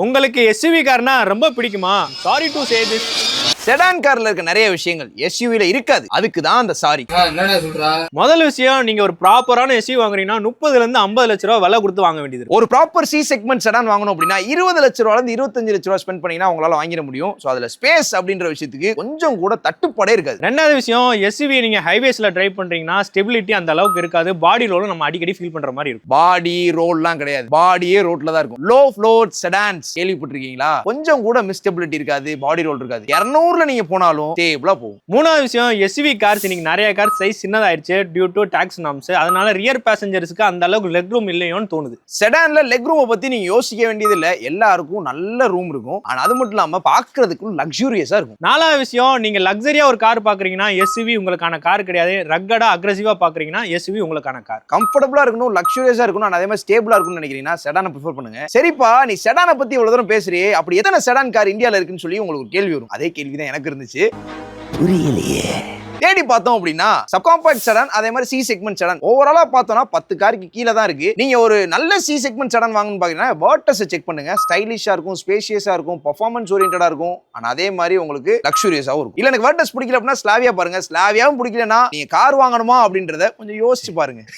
உங்களுக்கு SUV Karnaugh ரொம்ப பிடிக்குமா? Sorry to say this. Sedan கார்ல இருக்க நிறைய விஷயங்கள் எஸ்யூவில இருக்காது. அதுக்கு தான் அந்த சாரி. என்னடா சொல்றா? முதல் விஷயம், நீங்க ஒரு ப்ராப்பரான எஸ்யூவி வாங்குறீங்கன்னா 30 ல இருந்து 50 லட்ச ரூபாய் விலை கொடுத்து வாங்க வேண்டியது. ஒரு ப்ராப்பர் சி செக்மெண்ட் செடான் வாங்கணும் அப்படின்னா 20 லட்ச ரூபாயில இருந்து 25 லட்ச ரூபாய் ஸ்பெண்ட் பண்ணீங்கன்னா உங்களால வாங்கிட முடியும். சோ அதுல ஸ்பேஸ் அப்படின்ற விஷயத்துக்கு கொஞ்சம் கூட தட்டுப்பாடே இருக்காது. ரெண்டாவது விஷயம், எஸ்யூவி நீங்க ஹைவேஸ்ல டிரைவ் பண்றீங்கன்னா ஸ்டெபிலிட்டி அந்த அளவுக்கு இருக்காது. பாடி ரோலும் நம்ம அடிக்கடி ஃபீல் பண்ற மாதிரி இருக்கும். பாடி ரோல்லாம் கிடையாது, பாடியே ரோட்ல தான் இருக்கும். லோ ஃப்ளோர் செடான்ஸ் கேள்விப்பட்டிருக்கீங்களா? கொஞ்சம் கூட மிஸ்டெபிலிட்டி இருக்காது, பாடி ரோல் இருக்காது. 200ல நீங்க போனாலும் ஸ்டேபிளா போகும். மூணாவது விஷயம், எஸ்யூவி கார்ஸ் இன்னைக்கு நிறைய கார் சைஸ் சின்னதாயிருச்சு டியூ டு டாக்ஸ் நார்ம்ஸ். அதனால ரியர் பேசஞ்சர்ஸ்க்கு அந்த அளவுக்கு லெக் ரூம் இல்லையோன்னு தோணுது. செடான்ல லெக் ரூமை பத்தி நீங்க யோசிக்க வேண்டியது இல்ல. எல்லாருக்கும் நல்ல ரூம் இருக்கும். ஆனா அது மட்டும் இல்லாம பாக்குறதுக்கு லக்ஸூரியஸா இருக்கும். நாலாவது விஷயம், நீங்க லக்ஸரியா ஒரு கார் பாக்குறீங்கன்னா எஸ்யூவி உங்களுக்கான கார் கிடையாது. ரக்கடா அக்ரெசிவா பாக்குறீங்கன்னா எஸ்யூவி உங்களுக்கான கார். கம்ஃபர்டபுளா இருக்கணும், லக்ஸூரியஸா இருக்கணும், அதே மாதிரி ஸ்டேபிளா இருக்கணும்னு நினைக்கிறீங்கன்னா செடானை ப்ரிஃபர் பண்ணுங்க. சரிப்பா, நீ செடானை பத்தி இவ்வளவு தூரம் பேசுறியே, அப்படி எத்தனை செடான் கார் இந்தியால இருக்குன்னு சொல்லி உங்களுக்கு ஒரு கேள்வி வரும். அதே கேள்விதான் எனக்கு இருந்துச்சு. புரியலையே. தேடி பார்த்தோம் அப்படின்னா சப்காம்பாக்ட் செடான், அதே மாதிரி சி செக்மெண்ட் செடான் ஓவராலா பார்த்தோம்னா 10 காருக்கு கீழே தான் இருக்கு. நீங்க ஒரு நல்ல சி செக்மெண்ட் செடான் வாங்கணும்னு பாத்தீங்கன்னா வர்டஸ் செக் பண்ணுங்க. ஸ்டைலிஷா இருக்கும், ஸ்பேஷியஸா இருக்கும், பெர்ஃபார்மன்ஸ் ஓரியன்டா இருக்கும். ஆனா அதே மாதிரி உங்களுக்கு லக்ஸூரியஸாவும் இருக்கும். இல்ல எனக்கு வர்டஸ் பிடிக்கல அப்படின்னா ஸ்லாவியா பாருங்க. ஸ்லாவியாவும் பிடிக்கலன்னா நீங்க கார் வாங்கணுமா அப்படின்றத கொஞ்சம் யோசிச்சு பாருங்க.